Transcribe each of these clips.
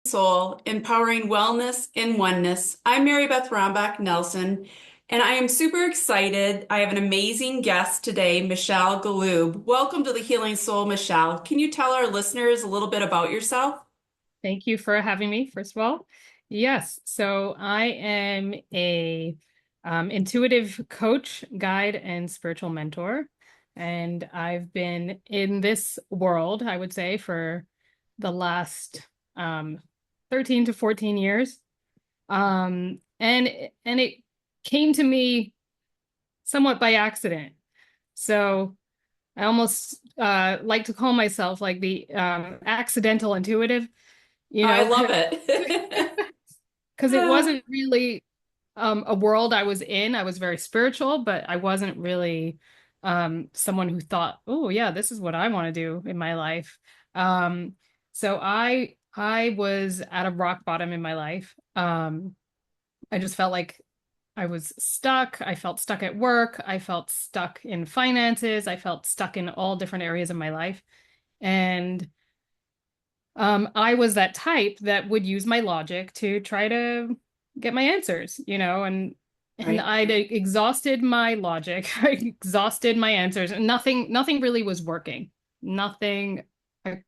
Soul, empowering wellness in oneness. I'm Marybeth Rombach Nelson, and I am super excited. I have an amazing guest today, Michelle Galoob. Welcome to the Healing Soul, Michelle. Can you tell our listeners a little bit about yourself? Thank you for having me, first of all. Yes, so I am a intuitive coach, guide, and spiritual mentor. And I've been in this world, I would say, for the last 13 to 14 years. And it came to me somewhat by accident. So I almost like to call myself like the accidental intuitive, you I know, love it. because it wasn't really a world I was in. I was very spiritual, but I wasn't really someone who thought, oh yeah, this is what I want to do in my life. So I was at a rock bottom in my life. I just felt like I was stuck. I felt stuck at work. I felt stuck in finances. I felt stuck in all different areas of my life. And I was that type that would use my logic to try to get my answers, and Right. I'd exhausted my logic, I exhausted my answers, and nothing really was working. Nothing. I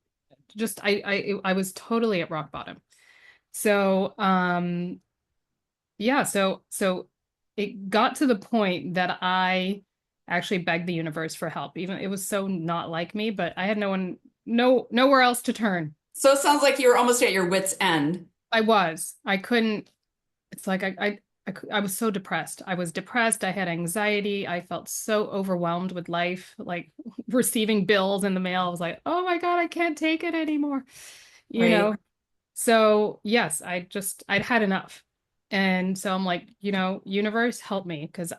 I was totally at rock bottom. So yeah, so it got to the point that I actually begged the universe for help. Even it was so not like me, but I had nowhere else to turn. So it sounds like you're almost at your wit's end. I couldn't, it's like I was so depressed. I was depressed. I had anxiety. I felt so overwhelmed with life, like receiving bills in the mail. I was like, oh my God, I can't take it anymore. You Right. know? So yes, I'd had enough. And so I'm like, universe, help me, because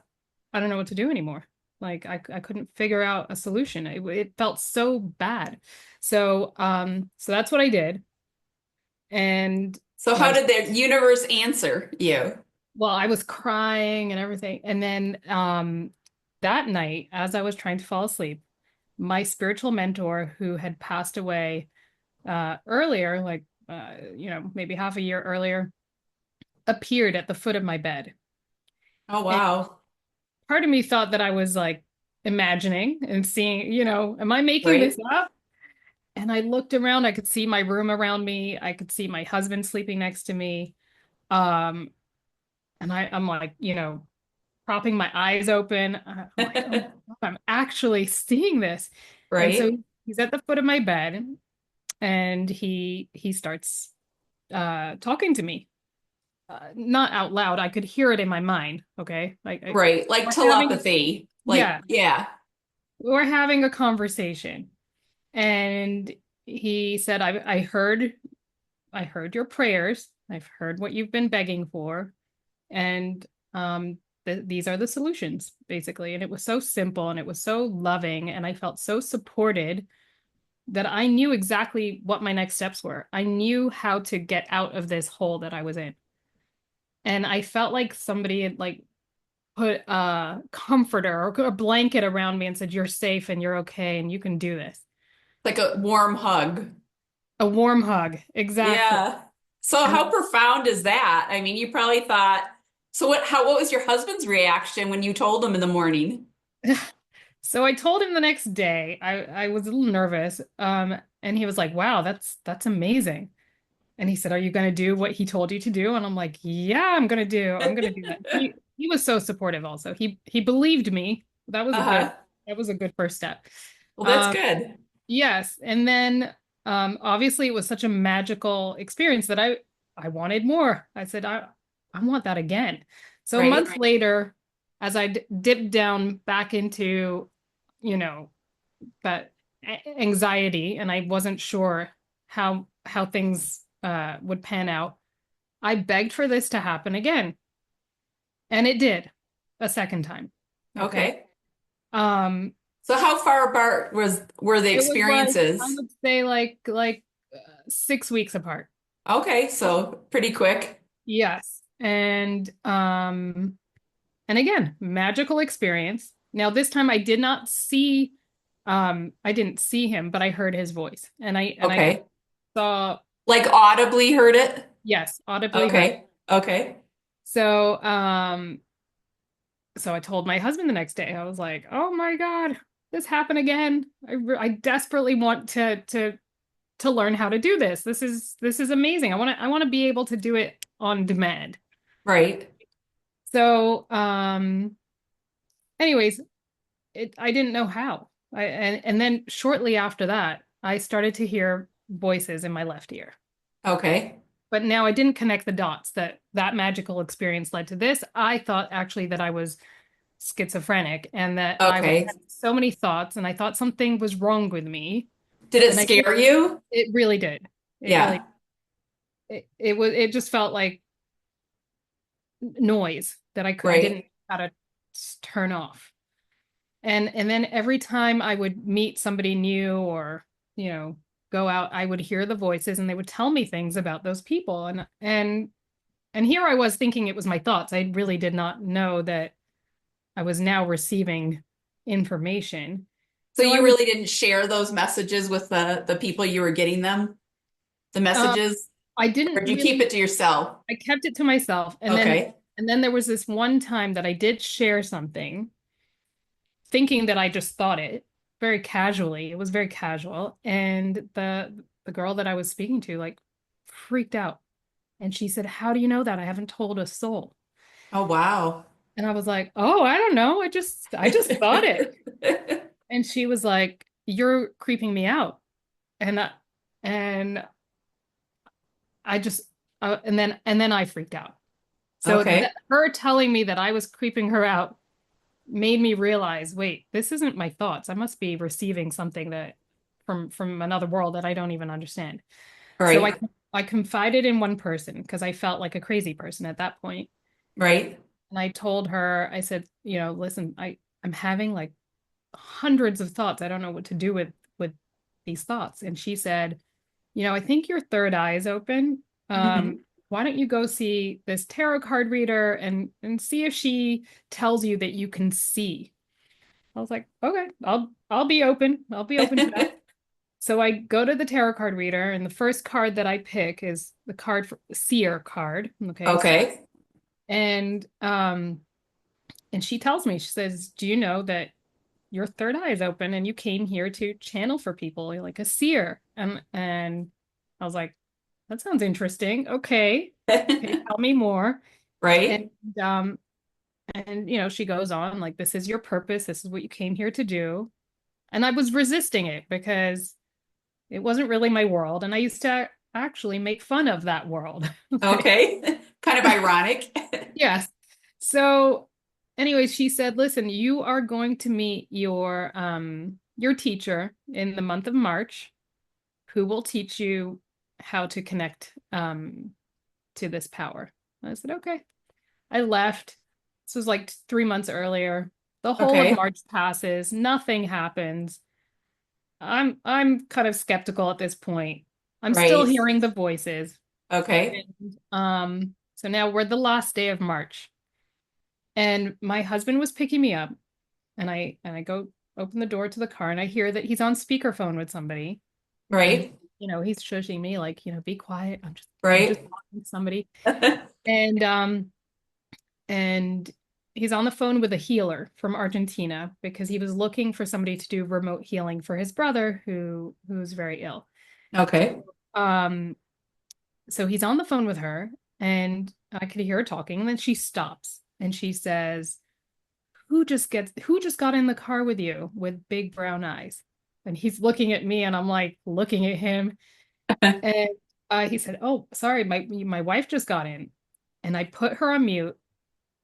I don't know what to do anymore. Like I couldn't figure out a solution. It felt so bad. So that's what I did. And So I how was did the universe answer you? Well, I was crying and everything. And then that night, as I was trying to fall asleep, my spiritual mentor, who had passed away earlier, like maybe half a year earlier, appeared at the foot of my bed. Oh, And wow. part of me thought that I was like imagining and seeing, am I making this Right. up? And I looked around, I could see my room around me, I could see my husband sleeping next to me. Um, and I'm like, propping my eyes open. I'm like, oh my God, I'm actually seeing this. And so Right. he's at the foot of my bed and he starts talking to me. Not out loud. I could hear it in my mind. Okay. Right. Like We're having, telepathy. Like, yeah, yeah. we're having a conversation. And he said, I heard your prayers. I've heard what you've been begging for. And these are the solutions, basically. And it was so simple and it was so loving. And I felt so supported that I knew exactly what my next steps were. I knew how to get out of this hole that I was in. And I felt like somebody had like put a comforter or a blanket around me and said, you're safe and you're okay and you can do this. Like a warm hug. A warm hug. Exactly. Yeah. So And how profound is that? I mean, you probably thought, so what was your husband's reaction when you told him in the morning? so I told him the next day. I was a little nervous. And he was like, wow, that's amazing. And he said, are you going to do what he told you to do? And I'm like, yeah, I'm going to do that. He was so supportive also. He believed me. Uh-huh. That was a good first step. Well, that's Um, good. yes. And then obviously it was such a magical experience that I wanted more. I said, I want that again. So a Right. month later, as I dipped down back into, you know, that anxiety, and I wasn't sure how things would pan out, I begged for this to happen again, and it did a second time. Okay. Okay. Um, So how far apart were the it was like I experiences? would say like 6 weeks apart. Okay, so pretty quick. Yes. And again, magical experience. Now this time I didn't see him, but I heard his voice. And I Okay. saw Like audibly heard it? Yes, audibly heard. Okay. Okay. So, so I told my husband the next day. I was like, "Oh my God, this happened again. I desperately want to learn how to do this. This is amazing. I want to be able to do it on demand." Right. So, anyways, I didn't know how. And then shortly after that, I started to hear voices in my left ear. Okay. But now I didn't connect the dots that that magical experience led to this. I thought actually that I was schizophrenic and that I was Okay. having so many thoughts and I thought something was wrong with me. Did it And I didn't, scare you? it really did. It Yeah. really, it just felt like noise that I didn't know Right. how to turn off. And then every time I would meet somebody new or, go out, I would hear the voices and they would tell me things about those people. And here I was thinking it was my thoughts. I really did not know that I was now receiving information. So So I you would really didn't share those messages with the people you were getting them, the um messages, I or didn't did you keep really it to yourself? I kept it to myself. Okay. And then there was this one time that I did share something thinking that I just thought it very casually. It was very casual. And the girl that I was speaking to like freaked out. And she said, "How do you know that? I haven't told a soul." Oh, wow. And I was like, "Oh, I don't know. I just thought it." And she was like, "You're creeping me out." And and I just and then I freaked out. So Okay. her telling me that I was creeping her out made me realize, wait, this isn't my thoughts. I must be receiving something that from another world that I don't even understand. So Right. I confided in one person because I felt like a crazy person at that point. Right. And I told her, I said, listen, I'm having like hundreds of thoughts. I don't know what to do with these thoughts. And she said, I think your third eye is open. Hmm. Why don't you go see this tarot card reader and see if she tells you that you can see? I was like, okay, I'll be open. I'll be open to that. So I go to the tarot card reader, and the first card that I pick is the card for seer card. Okay. Okay. And she tells me, she says, "Do you know that your third eye is open and you came here to channel for people? You're like a seer." And I was like, that sounds interesting. Okay. Okay, tell me more. And Right. um and she goes on like, "This is your purpose. This is what you came here to do." And I was resisting it because it wasn't really my world. And I used to actually make fun of that world. Okay. Okay. Kind of ironic. Yes. So anyway, she said, "Listen, you are going to meet your teacher in the month of March, who will teach you how to connect to this power." I said, "Okay." I left. This was like 3 months earlier. The whole of Okay. March passes, nothing happens. I'm kind of skeptical at this point. I'm still Right. hearing the voices. Okay. And so now we're the last day of March. And my husband was picking me up, and I go open the door to the car, and I hear that he's on speakerphone with somebody. And Right. he's shushing me like, "Be quiet. I'm just Right. talking to somebody." And and he's on the phone with a healer from Argentina because he was looking for somebody to do remote healing for his brother who's very ill. Okay. Um, so he's on the phone with her, and I could hear her talking, and then she stops and she says, who just got in the car with you with big brown eyes?" And he's looking at me, and I'm like looking at him. And he said, "Oh, sorry, my wife just got in." And I put her on mute.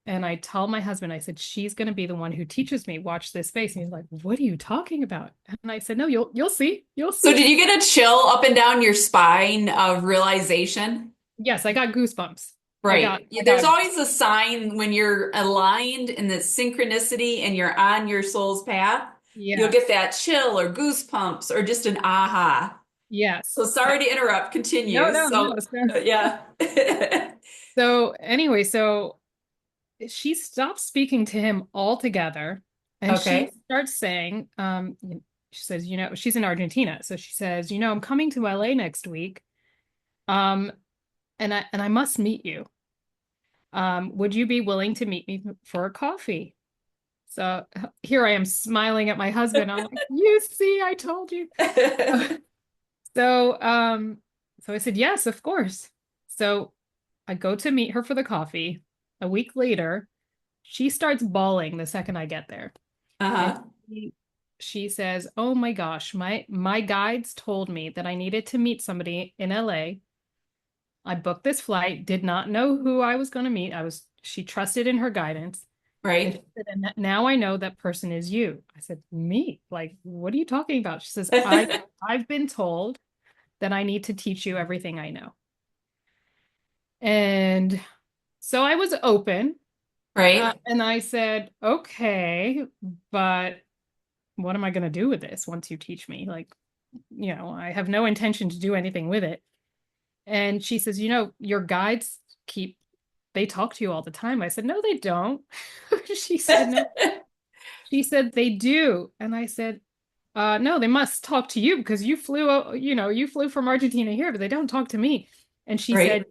And I tell my husband, I said, "She's going to be the one who teaches me. Watch this space." And he's like, "What are you talking about?" And I said, "No, you'll see. You'll So did see." you get a chill up and down your spine of realization? Yes, I got goosebumps. I got Right. I There's got always a sign when you're aligned in the synchronicity and you're on your soul's path. You'll get yes. that chill or goosebumps or just an aha. Yes. So sorry to interrupt. No, Continue. no, no. So, yeah. So anyway, so she stops speaking to him altogether, and she Okay. starts saying, she says, she's in Argentina. So she says, "I'm coming to LA next week. Um, and I must meet you. Would you be willing to meet me for a coffee? So here I am smiling at my husband. I'm like, you see, I told you. So, so I said, yes, of course. So I go to meet her for the coffee. A week later, she starts bawling the second I get there. And Uh-huh. she says, "Oh my gosh, my guides told me that I needed to meet somebody in LA. I booked this flight, did not know who I was going to meet. She trusted in her guidance. And she Right. said, and now I know that person is you." I said, "Me? Like, what are you talking about?" She says, I've been told that I need to teach you everything I know." And so I was open, Right. and I said, "Okay, but what am I going to do with this once you teach me? Like, I have no intention to do anything with it." And she says, "Your guides they talk to you all the time." I said, "No, they don't." She said, "No." She said, "They do." And I said, "No, they must talk to you because you flew from Argentina here, but they don't talk to me." And she said, Right.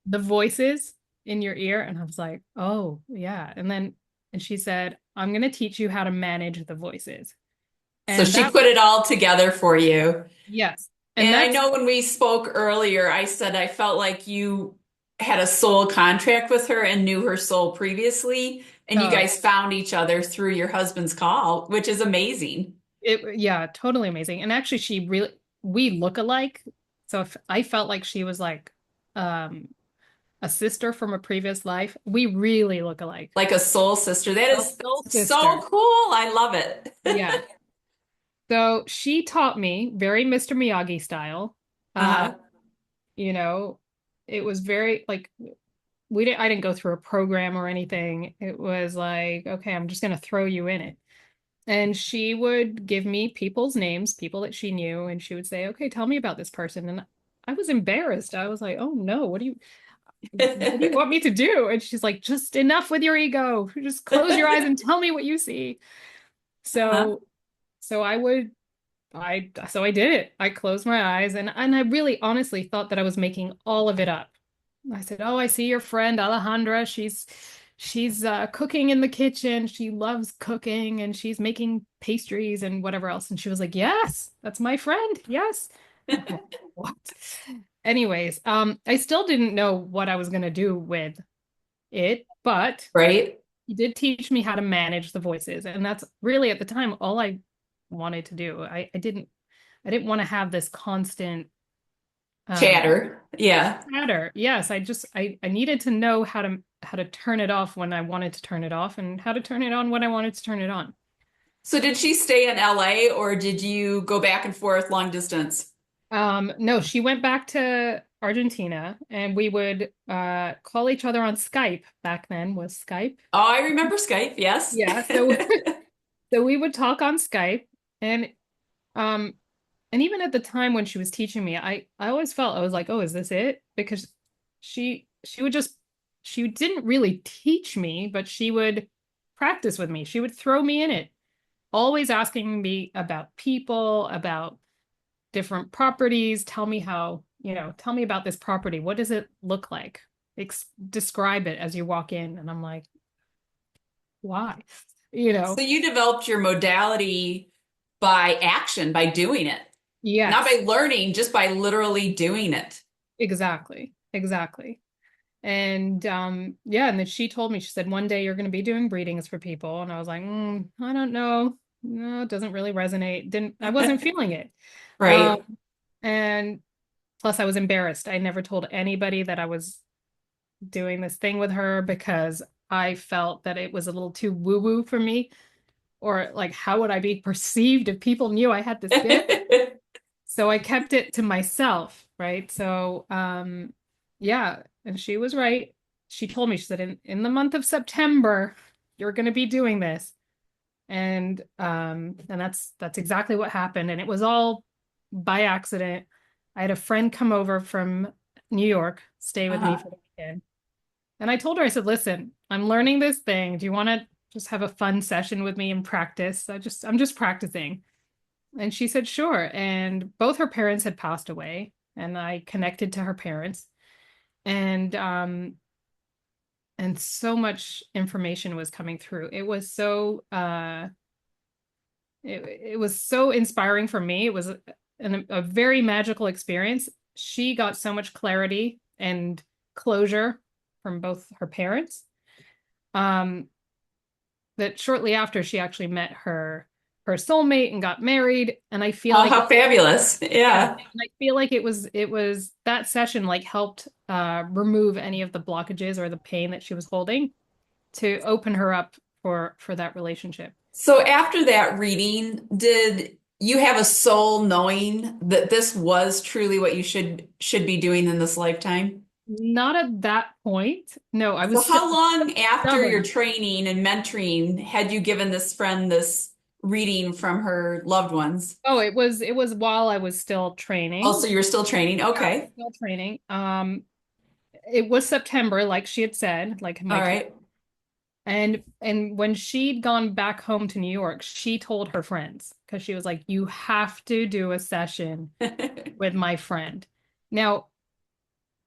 "The voices in your ear." And I was like, "Oh, yeah." And she said, "I'm going to teach you how to manage the voices." So And she that, put it all together for you. yes. And And I that's, know when we spoke earlier, I said I felt like you had a soul contract with her and knew her soul previously, and you oh, guys found each other through your husband's call, which is amazing. yeah, totally amazing. And actually, we look alike. So if I felt like she was like um, a sister from a previous life, we really look alike. Like a soul sister. That A is soul so sister. cool. I love it. Yeah. So she taught me very Mr. Miyagi style. Uh, Uh-huh. you know, it was very like I didn't go through a program or anything. It was like, okay, I'm just gonna throw you in it. And she would give me people's names, people that she knew, and she would say, "Okay, tell me about this person." And I was embarrassed. I was like, "Oh no, what do you want me to do?" And she's like, "Just enough with your ego. Just close your eyes and tell me what you see." Uh-huh. So so I did it. I closed my eyes, and I really honestly thought that I was making all of it up. I said, "Oh, I see your friend Alejandra. She's cooking in the kitchen. She loves cooking and she's making pastries and whatever else." And she was like, "Yes, that's my friend. Yes." What? Anyways, I still didn't know what I was going to do with it, but Right? he did teach me how to manage the voices, and that's really at the time all I wanted to do. I didn't want to have this constant um Chatter. Yeah. chatter. Yes, I needed to know how to turn it off when I wanted to turn it off and how to turn it on when I wanted to turn it on. So did she stay in LA or did you go back and forth long distance? No, she went back to Argentina and we would call each other on Skype. Back then was Skype. Oh, I remember Skype. Yes. Yeah, so we would talk on Skype, and um and even at the time when she was teaching me, I always felt I was like, "Oh, is this it?" Because she would just she didn't really teach me, but she would practice with me. She would throw me in it, always asking me about people, about different properties, tell me about this property. What does it look like? Describe it as you walk in. And I'm like, "Why?" You So know, you developed your modality by action, by doing it, not yes, by learning, just by literally doing it. exactly. Exactly. And yeah, and then she told me, she said, "One day you're going to be doing readings for people." And I was like, I don't know. No, it doesn't really resonate. I wasn't feeling it. Um, Right. and plus I was embarrassed. I never told anybody that I was doing this thing with her because I felt that it was a little too woo-woo for me, or like, how would I be perceived if people knew I had this gift? So I kept it to myself, right? So yeah, and she was right. She told me, she said, in the month of September, you're going to be doing this. And that's exactly what happened. And it was all by accident. I had a friend come over from New York, stay with me Uh-huh. for the weekend. And I told her, I said, "Listen, I'm learning this thing. Do you want to just have a fun session with me and practice? I'm just practicing." And she said, "Sure." And both her parents had passed away. and I connected to her parents, and so much information was coming through. It was so it was so inspiring for me. It was a very magical experience. She got so much clarity and closure from both her parents. Um, that shortly after she actually met her soulmate and got married. And I feel Oh, like how fabulous. yeah, Yeah. and I feel like it was that session like helped remove any of the blockages or the pain that she was holding to open her up for that relationship. So after that reading, did you have a soul knowing that this was truly what you should be doing in this lifetime? Not at that point. No, I So was still how long after your stubborn. training and mentoring had you given this friend this reading from her loved ones? Oh, it was while I was still Oh, so training. you were still training? Yeah, I was Okay. still training. It was September, like she had said, like All my time. right. And when she'd gone back home to New York, she told her friends because she was like, "You have to do a session with my friend." Now,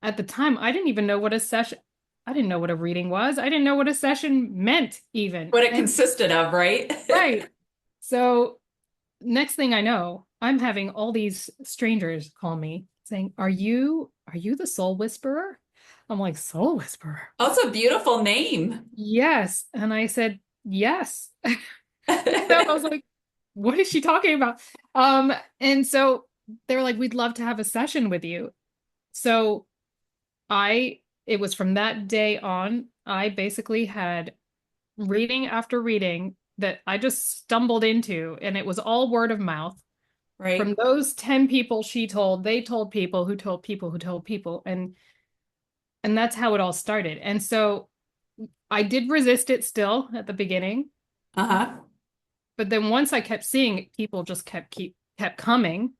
at the time, I didn't even know what a session. I didn't know what a reading was. I didn't know what a session meant even. What it And consisted of, right? right. So next thing I know, I'm having all these strangers call me saying, "Are you the soul whisperer?" I'm like, "Soul whisperer?" Oh, it's a beautiful name. Yes. And I said, "Yes." So I was like, "What is she talking about?" And so they were like, "We'd love to have a session with you." So it was from that day on, I basically had reading after reading that I just stumbled into, and it was all word of mouth. From Right. those 10 people she told, they told people who told people who told people, and that's how it all started. And so I did resist it still at the beginning, Uh-huh. but then once I kept seeing it, people just kept coming.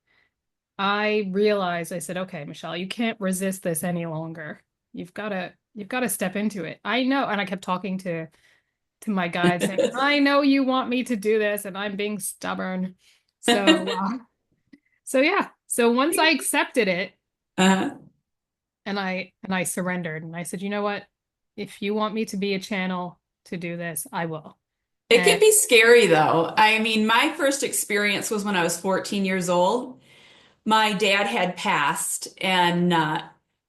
I realized, I said, "Okay, Michelle, you can't resist this any longer. You've got to step into it." I know, and I kept talking to my guide saying, "I know you want me to do this and I'm being stubborn." So yeah. So once I accepted it Uh-huh. and I surrendered and I said, "You know what? If you want me to be a channel to do this, I will." It can And be scary though. I mean, my first experience was when I was 14 years old. My dad had passed, and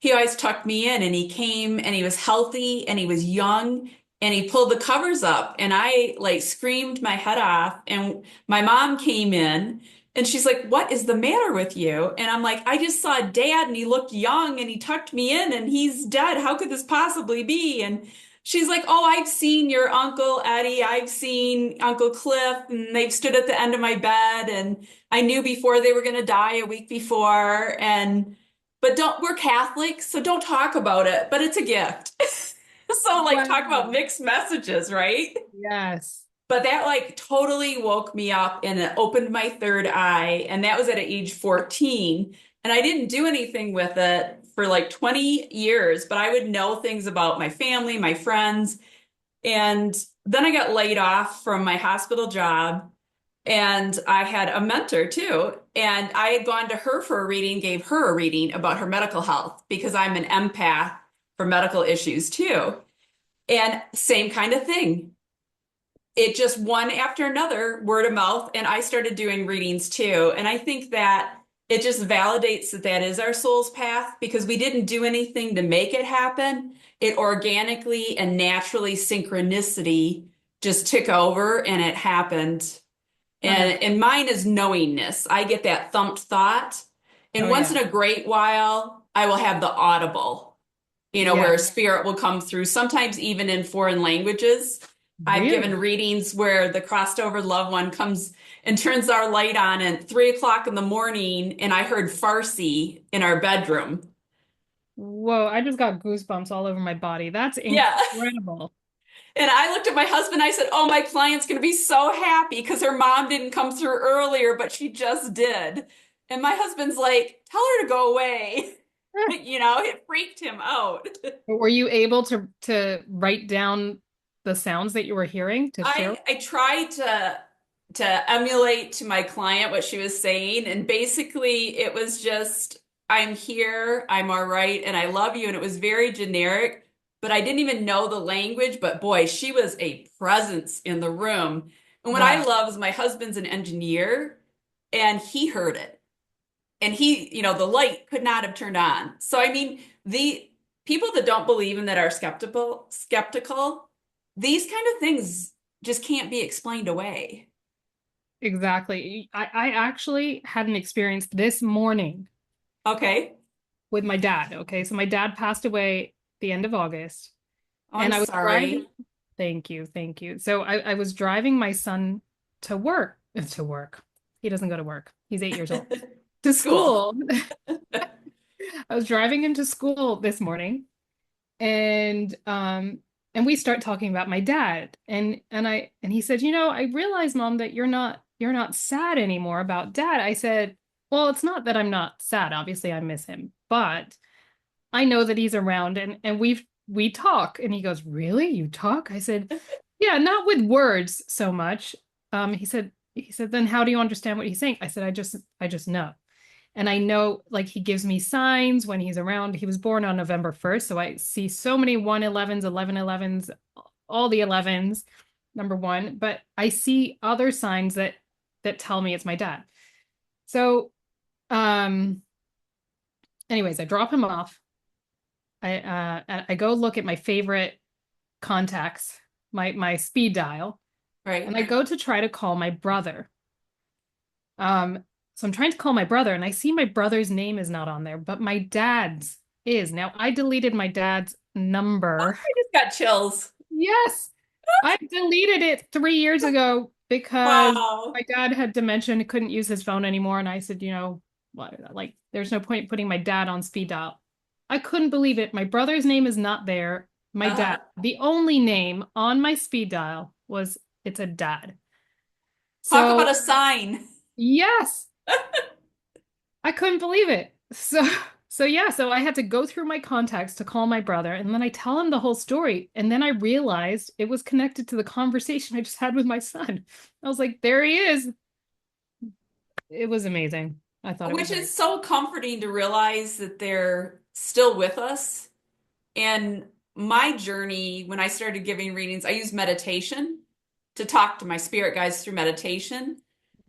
he always tucked me in, and he came and he was healthy and he was young, and he pulled the covers up, and I like screamed my head off, and my mom came in and she's like, "What is the matter with you?" And I'm like, "I just saw dad and he looked young and he tucked me in and he's dead. How could this possibly be?" And she's like, "Oh, I've seen your Uncle Eddie, I've seen Uncle Cliff, and they've stood at the end of my bed, and I knew before they were going to die a week before, and but don't we're Catholic, so don't talk about it, but it's a gift." So like talk about wow. mixed messages, right? Yes. But that like totally woke me up and it opened my third eye, and that was at age 14. And I didn't do anything with it for like 20 years, but I would know things about my family, my friends, and then I got laid off from my hospital job. And I had a mentor too. And I had gone to her for a reading, gave her a reading about her medical health because I'm an empath for medical issues too. And same kind of thing. It just one after another, word of mouth. And I started doing readings too. And I think that it just validates that that is our soul's path because we didn't do anything to make it happen. It organically and naturally, synchronicity just took over and it happened. Uh-huh. And mine is knowingness. I get that thumped thought. And Oh once yeah. in a great while, I will have the audible, Yeah. where a spirit will come through, sometimes even in foreign languages. I've given Really? readings where the crossed over loved one comes and turns our light on at 3 o'clock in the morning, and I heard Farsi in our bedroom. Whoa, I just got goosebumps all over my body. That's Yeah. incredible. And I looked at my husband, I said, "Oh, my client's going to be so happy because her mom didn't come through earlier, but she just did." And my husband's like, "Tell her to go away." It freaked him out. Were you able to write down the sounds that you were hearing to share? I tried to emulate to my client what she was saying, and basically it was just I'm here, I'm all right, and I love you. And it was very generic, but I didn't even know the language. But boy, she was a presence in the room. And what I Wow. love is my husband's an engineer and he heard it. And the light could not have turned on. So I mean, the people that don't believe and that are skeptical, these kind of things just can't be explained away. Exactly. I actually had an experience this morning Okay. with my dad. Okay. So my dad passed away the end of August, Oh, I'm and I was driving. sorry. Thank you. Thank you. So I was driving my son to work, to work. He doesn't go to work. He's 8 years old. To School. school. I was driving him to school this morning, and we start talking about my dad, and he said, I realize, Mom, that you're not sad anymore about Dad. I said, well, it's not that I'm not sad. Obviously I miss him, but I know that he's around, and we talk. And he goes, really, you talk? I said, yeah, not with words so much. He said, then how do you understand what he's saying? I said, I just know. And I know, like, he gives me signs when he's around. He was born on November 1st. So I see so many 111s, 1111s, all the 11s, number one. But I see other signs that tell me it's my dad. So, um, anyways, I drop him off. I go look at my favorite contacts, my speed dial, and Right. I go to try to call my brother. So I'm trying to call my brother, and I see my brother's name is not on there, but my dad's is. Now, I deleted my dad's number. I just got chills. Yes, I deleted it 3 years ago because Wow. my dad had dementia and couldn't use his phone anymore. And I said, like, there's no point putting my dad on speed dial. I couldn't believe it. My brother's name is not there. My Uh-huh. dad, the only name on my speed dial was it's a dad. Talk about So, a sign. yes, I couldn't believe it. So I had to go through my contacts to call my brother, and then I tell him the whole story. And then I realized it was connected to the conversation I just had with my son. I was like, there he is. It was amazing. I thought it was Which amazing. is so comforting to realize that they're still with us. And my journey, when I started giving readings, I used meditation to talk to my spirit guides through meditation.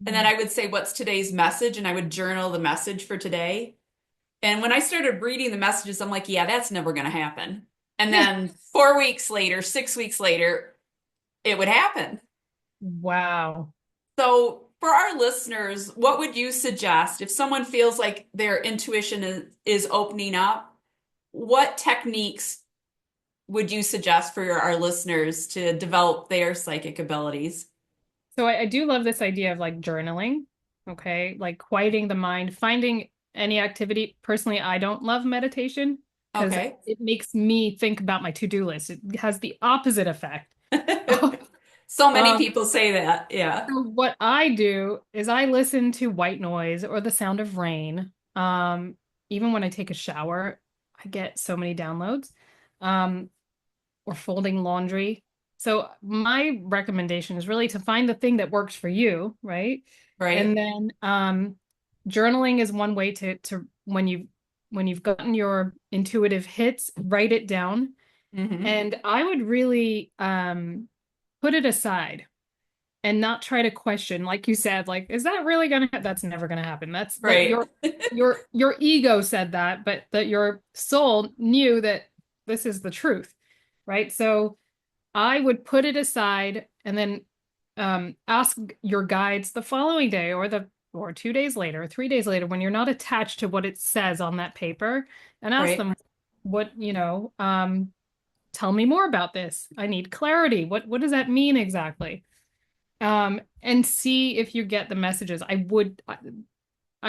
And then Mhm. I would say, what's today's message? And I would journal the message for today. And when I started reading the messages, I'm like, yeah, that's never going to happen. And then 4 weeks later, 6 weeks later, it would happen. Wow. So, for our listeners, what would you suggest if someone feels like their intuition is opening up? What techniques would you suggest for our listeners to develop their psychic abilities? So I do love this idea of like journaling, okay? Like quieting the mind, finding any activity. Personally, I don't love meditation because Okay. it makes me think about my to-do list. It has the opposite effect. So many Um, people say that. Yeah. so what I do is I listen to white noise or the sound of rain. Even when I take a shower, I get so many downloads. Um, or folding laundry. So my recommendation is really to find the thing that works for you, right? And Right. then journaling is one way to when you've gotten your intuitive hits, write it down. Hmm. And I would really put it aside and not try to question, like you said, like, is that really gonna that's never gonna happen. That's that Right. your ego said that, but that your soul knew that this is the truth, right? So I would put it aside and then ask your guides the following day or 2 days later, 3 days later, when you're not attached to what it says on that paper, and ask Right. them what, tell me more about this. I need clarity. What does that mean exactly? And see if you get the messages. I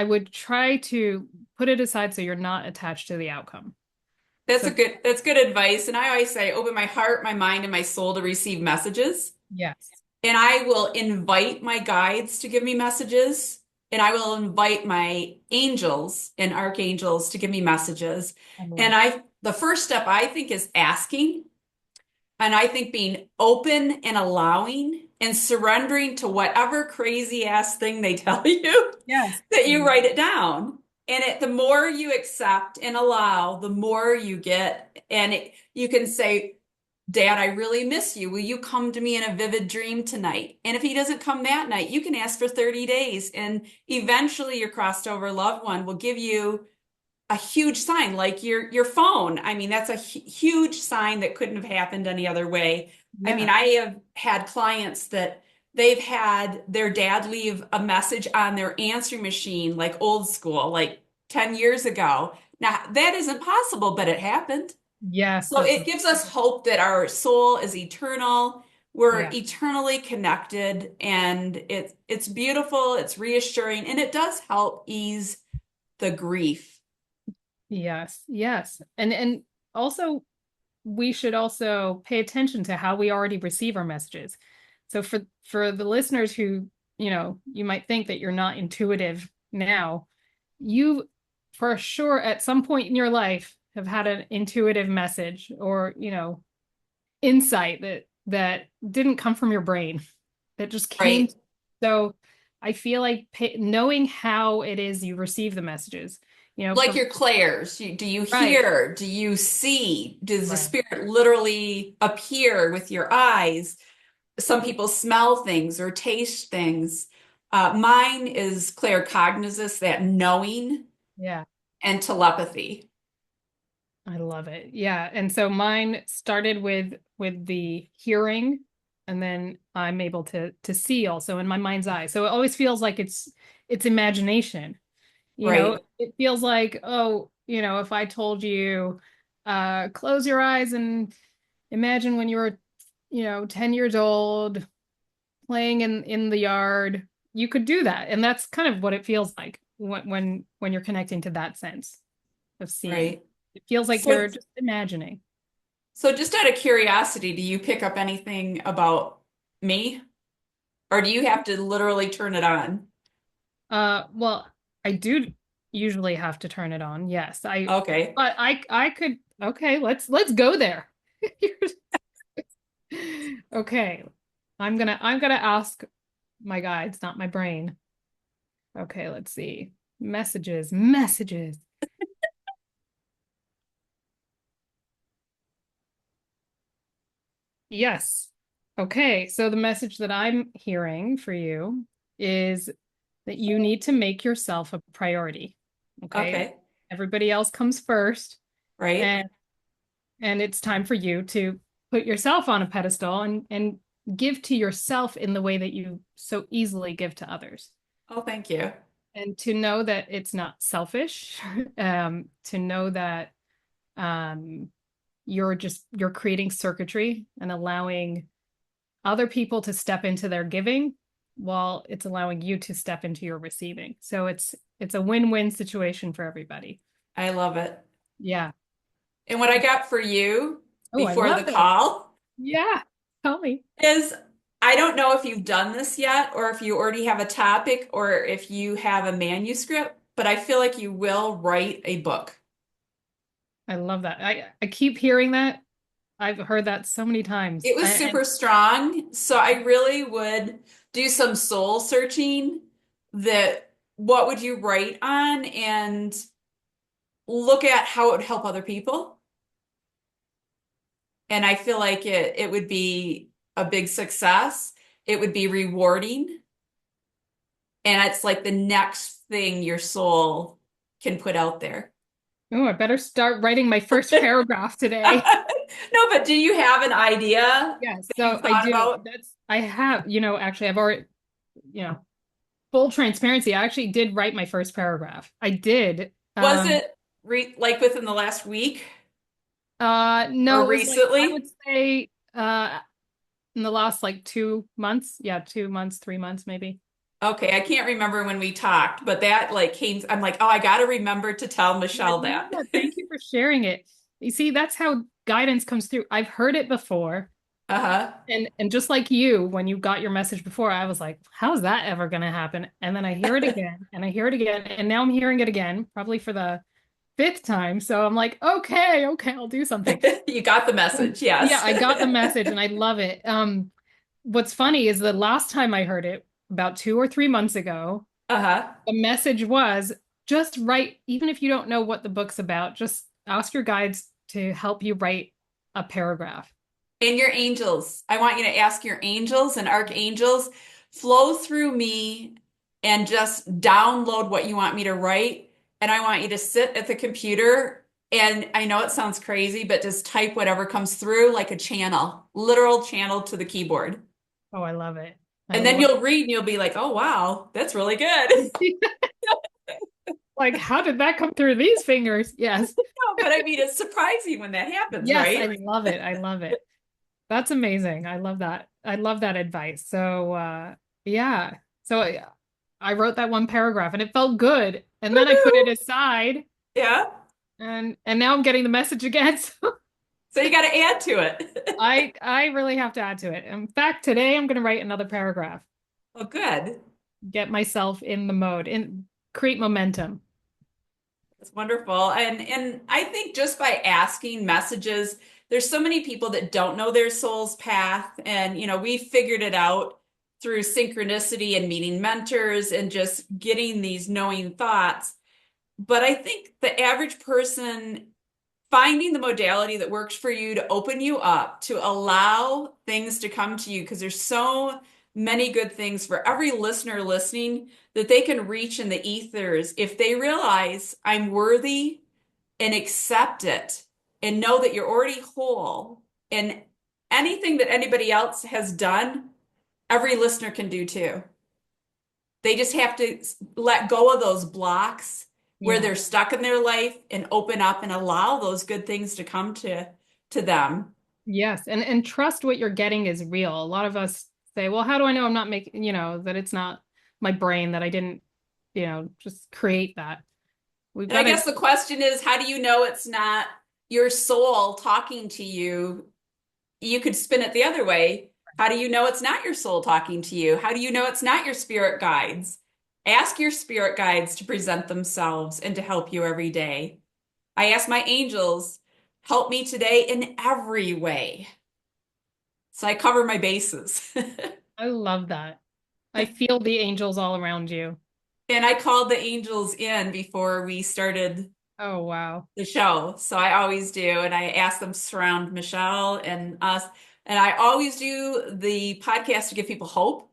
would try to put it aside so you're not attached to the outcome. So That's good advice. And I always say, open my heart, my mind, and my soul to receive messages. yes, And I will invite my guides to give me messages. And I will invite my angels and archangels to give me messages. I love. And the first step I think is asking. And I think being open and allowing and surrendering to whatever crazy ass thing they tell you, Yes. that you write it down. the more you accept and allow, the more you get. And you can say, Dad, I really miss you. Will you come to me in a vivid dream tonight? And if he doesn't come that night, you can ask for 30 days. And eventually your crossed over loved one will give you a huge sign, like your phone. I mean, that's a huge sign that couldn't have happened any other way. I mean, Yeah. I have had clients that they've had their dad leave a message on their answering machine, like old school, like 10 years ago. Now, that isn't possible, but it happened. Yes, So that's it gives us hope that our soul is eternal. We're yeah. eternally connected, and it's beautiful, it's reassuring, and it does help ease the grief. Yes. Yes. And also we should also pay attention to how we already receive our messages. So for the listeners who, you might think that you're not intuitive now, you for sure at some point in your life have had an intuitive message or, insight that didn't come from your brain, that just came. Right. So I feel like knowing how it is you receive the messages, Like your clairs. Do you right, hear? Do you see? Does the right. spirit literally appear with your eyes? Some people smell things or taste things. Mine is claircognizance, that knowing, Yeah. and telepathy. I love it. Yeah. And so mine started with the hearing, and then I'm able to see also in my mind's eye. So it always feels like it's imagination. Right. It feels like, oh, if I told you, close your eyes and imagine when you were, 10 years old playing in the yard, you could do that. And that's kind of what it feels like when you're connecting to that sense of seeing. Right. It feels like So you're just imagining. So just out of curiosity, do you pick up anything about me? Or do you have to literally turn it on? Well, I do usually have to turn it on. Yes. Okay. But I could, okay, let's go there. Okay. I'm gonna ask my guides, not my brain. Okay, let's see. Messages. Yes. Okay, so the message that I'm hearing for you is that you need to make yourself a priority. Okay. Okay. Everybody else comes first, Right. and it's time for you to put yourself on a pedestal and give to yourself in the way that you so easily give to others. Oh, thank you. And to know that it's not selfish, to know that um, you're creating circuitry and allowing other people to step into their giving while it's allowing you to step into your receiving. So it's a win-win situation for everybody. I love it. Yeah. And what I got for you Oh, I before love the it. call Yeah. Tell me. is I don't know if you've done this yet or if you already have a topic or if you have a manuscript, but I feel like you will write a book. I love that. I keep hearing that. I've heard that so many times. It was super strong. So I really would do some soul searching that what would you write on and look at how it would help other people. And I feel like it would be a big success. It would be rewarding. And it's like the next thing your soul can put out there. Oh, I better start writing my first paragraph today. No, but do you have an idea Yes, that so you've I thought do. about? I have, actually I've already, you know, full transparency. I actually did write my first paragraph. I did. Was it like within the last week No, or it was like I recently? would say in the last like 2 months. Yeah, 2 months, 3 months maybe. Okay, I can't remember when we talked, but that like came, I'm like, oh, I got to remember to tell I Michelle love that. that. Thank you for sharing it. You see, that's how guidance comes through. I've heard it before. Uh-huh. And just like you, when you got your message before, I was like, how's that ever going to happen? And then I hear it again and I hear it again. And now I'm hearing it again, probably for the fifth time. So I'm like, okay, I'll do something. You got the message, Yeah, yes. I got the message and I love it. What's funny is the last time I heard it, about 2 or 3 months ago, Uh-huh. the message was just write, even if you don't know what the book's about, just ask your guides to help you write a paragraph. And your angels. I want you to ask your angels and archangels, flow through me and just download what you want me to write. And I want you to sit at the computer. And I know it sounds crazy, but just type whatever comes through like a channel, literal channel to the keyboard. Oh, I love it. I And then love you'll read and you'll be like, oh, wow, that's really good. like, how did that come through these fingers? Yes. No, but I mean, it's surprising when that happens, Yes, right? I love it. I love it. That's amazing. I love that. I love that advice. So, yeah. So I wrote that one paragraph and it felt good. And then I put it Woohoo! aside Yeah. and now I'm getting the message again. So So you got to add to it. I really have to add to it. In fact, today I'm going to write another paragraph, Well, good. get myself in the mode and create momentum. It's wonderful. And I think just by asking messages, there's so many people that don't know their soul's path. And, we figured it out through synchronicity and meeting mentors and just getting these knowing thoughts. But I think the average person finding the modality that works for you to open you up, to allow things to come to you, because there's so many good things for every listener listening that they can reach in the ethers if they realize I'm worthy and accept it and know that you're already whole. And anything that anybody else has done, every listener can do too. They just have to let go of those blocks where Yeah. they're stuck in their life and open up and allow those good things to come to them. Yes. And trust what you're getting is real. A lot of us say, well, how do I know I'm not making, that it's not my brain, that I didn't, just create that. We've And I got to, guess the question is, how do you know it's not your soul talking to you? You could spin it the other way. How do you know it's not your soul talking to you? How do you know it's not your spirit guides? Ask your spirit guides to present themselves and to help you every day. I ask my angels, help me today in every way. So I cover my bases. I love that. I feel the angels all around you. And I called the angels in before we started Oh, wow. the show. So I always do. And I ask them to surround Michelle and us. And I always do the podcast to give people hope,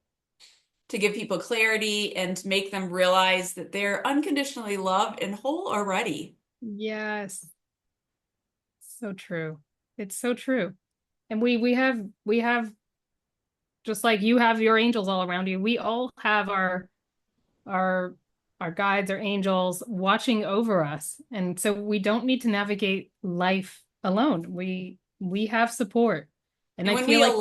to give people clarity, and to make them realize that they're unconditionally loved and whole already. Yes. So true. It's so true. And we have just like you have your angels all around you. We all have our our guides, our angels watching over us. And so we don't need to navigate life alone. We have support. And And I when feel like we when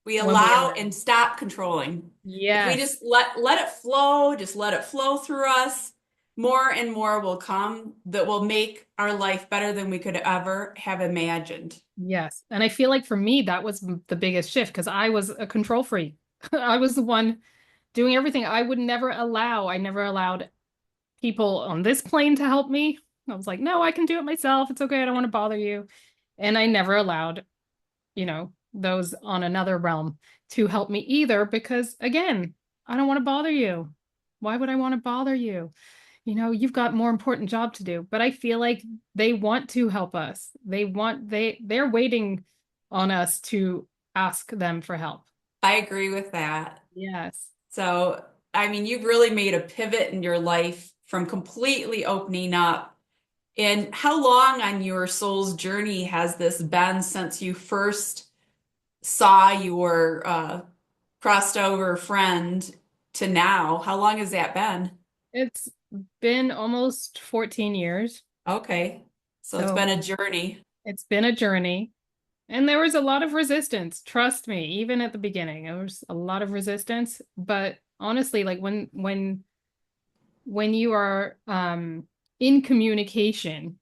we allow allow, and stop controlling. If we yes, just let it flow, just let it flow through us, more and more will come that will make our life better than we could ever have imagined. yes. And I feel like for me, that was the biggest shift because I was a control freak. I was the one doing everything. I never allowed people on this plane to help me. I was like, no, I can do it myself. It's okay. I don't want to bother you. And I never allowed, those on another realm to help me either because, again, I don't want to bother you. Why would I want to bother you? You've got more important job to do. But I feel like they want to help us. They're waiting on us to ask them for help. I agree with that. Yes. So, I mean, you've really made a pivot in your life from completely opening up. And how long on your soul's journey has this been since you first saw your crossed over friend to now? How long has that been? It's been almost 14 years. Okay. So it's been So a journey. it's been a journey. And there was a lot of resistance, trust me, even at the beginning. There was a lot of resistance, but honestly, like when you are in communication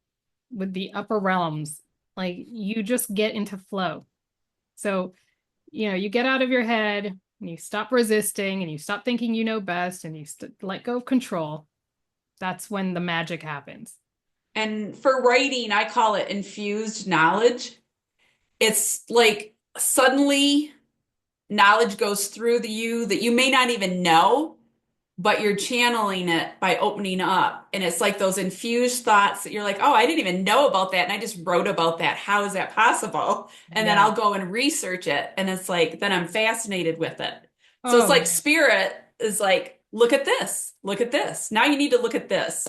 with the upper realms, like you just get into flow. So, you get out of your head and you stop resisting and you stop thinking you know best and you let go of control. That's when the magic happens. And for writing, I call it infused knowledge. It's like suddenly knowledge goes through you that you may not even know. but you're channeling it by opening up. And it's like those infused thoughts that you're like, oh, I didn't even know about that. And I just wrote about that. How is that possible? And then Yeah. I'll go and research it. And it's like, then I'm fascinated with it. So it's Oh like man. spirit is like, look at this, look at this. Now you need to look at this.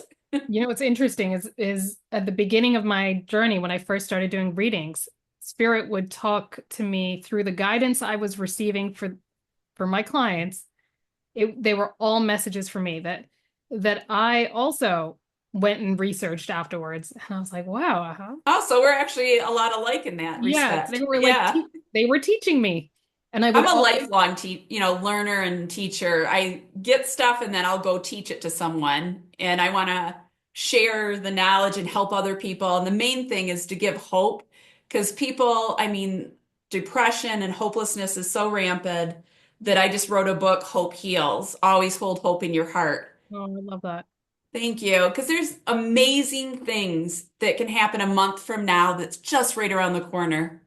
You know what's interesting is at the beginning of my journey when I first started doing readings, Spirit would talk to me through the guidance I was receiving for my clients. They were all messages for me that I also went and researched afterwards. And I was like, wow, Also, we're actually a lot alike in that yeah, respect. Yeah. they were teaching me. And I would I'm a always, lifelong learner and teacher. I get stuff and then I'll go teach it to someone. And I want to share the knowledge and help other people. And the main thing is to give hope because people, I mean, depression and hopelessness is so rampant that I just wrote a book, Hope Heals. Always hold hope in your heart. oh, I love that. Thank you. Because there's amazing things that can happen a month from now that's just right around the corner.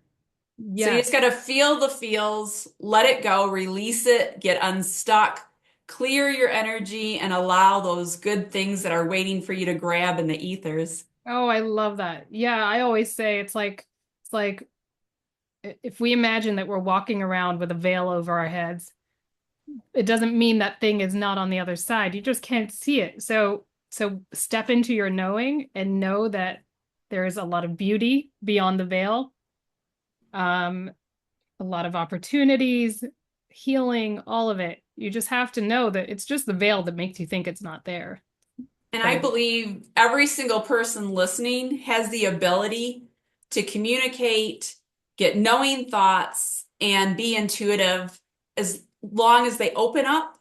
So you just Yes. got to feel the feels, let it go, release it, get unstuck, clear your energy, and allow those good things that are waiting for you to grab in the ethers. Oh, I love that. Yeah, I always say it's like if we imagine that we're walking around with a veil over our heads, it doesn't mean that thing is not on the other side. You just can't see it. So step into your knowing and know that there is a lot of beauty beyond the veil, um, a lot of opportunities, healing, all of it. You just have to know that it's just the veil that makes you think it's not there. And I But believe every single person listening has the ability to communicate, get knowing thoughts, and be intuitive as long as they open up.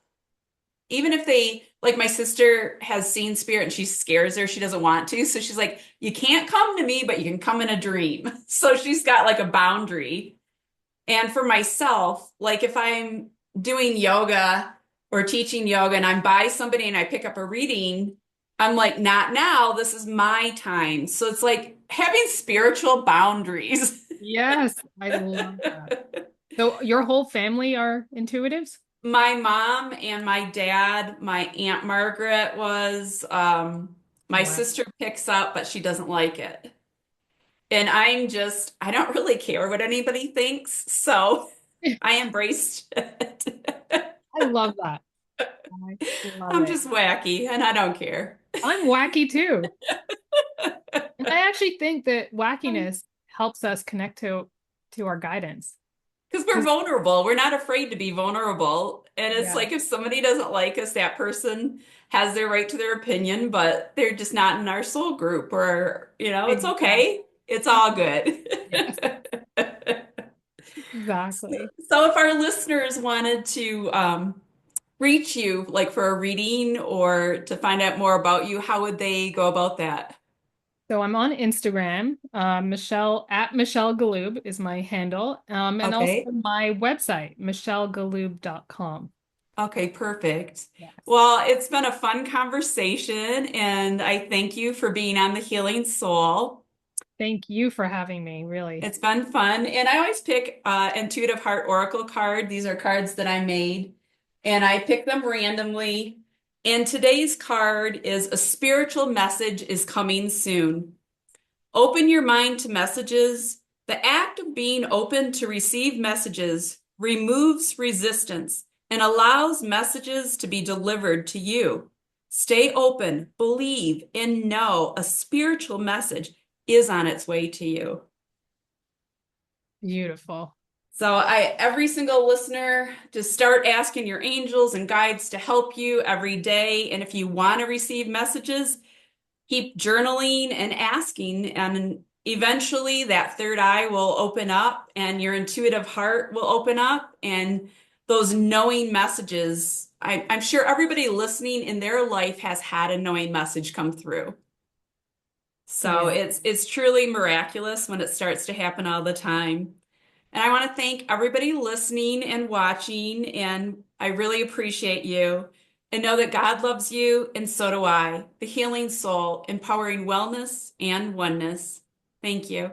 Even if they, like my sister has seen spirit and she scares her, she doesn't want to. So she's like, you can't come to me, but you can come in a dream. So she's got like a boundary. And for myself, like if I'm doing yoga or teaching yoga and I'm by somebody and I pick up a reading, I'm like, not now. This is my time. So it's like having spiritual boundaries. yes, I love that. So your whole family are intuitives? My mom and my dad, my Aunt Margaret was, my Wow. sister picks up, but she doesn't like it. And I don't really care what anybody thinks. So I embraced it. I love that. I love I'm it. just wacky and I don't care. I'm wacky too. And I actually think that wackiness helps us connect to our guidance. Because we're Because vulnerable. We're not afraid to be vulnerable. And it's yeah, like if somebody doesn't like us, that person has their right to their opinion, but they're just not in our soul group or, it's exactly. okay. It's all good. Yes, exactly. So if our listeners wanted to reach you like for a reading or to find out more about you, how would they go about that? So I'm on Instagram. Michelle at Michelle Galoob is my handle. And also Okay. my website, michellegaloob.com. Okay, perfect. Yes. Well, it's been a fun conversation, and I thank you for being on the Healing Soul. Thank you for having me, really. It's been fun, and I always pick Intuitive Heart Oracle card. These are cards that I made, and I pick them randomly. And today's card is a spiritual message is coming soon. Open your mind to messages. The act of being open to receive messages removes resistance and allows messages to be delivered to you. Stay open, believe, and know a spiritual message is on its way to you. Beautiful. So every single listener, just start asking your angels and guides to help you every day. And if you want to receive messages, keep journaling and asking, and eventually that third eye will open up and your intuitive heart will open up, and those knowing messages. I'm sure everybody listening in their life has had a knowing message come through. So Beautiful. it's truly miraculous when it starts to happen all the time. And I want to thank everybody listening and watching, and I really appreciate you. And know that God loves you, and so do I. The Healing Soul, empowering wellness and oneness. Thank you.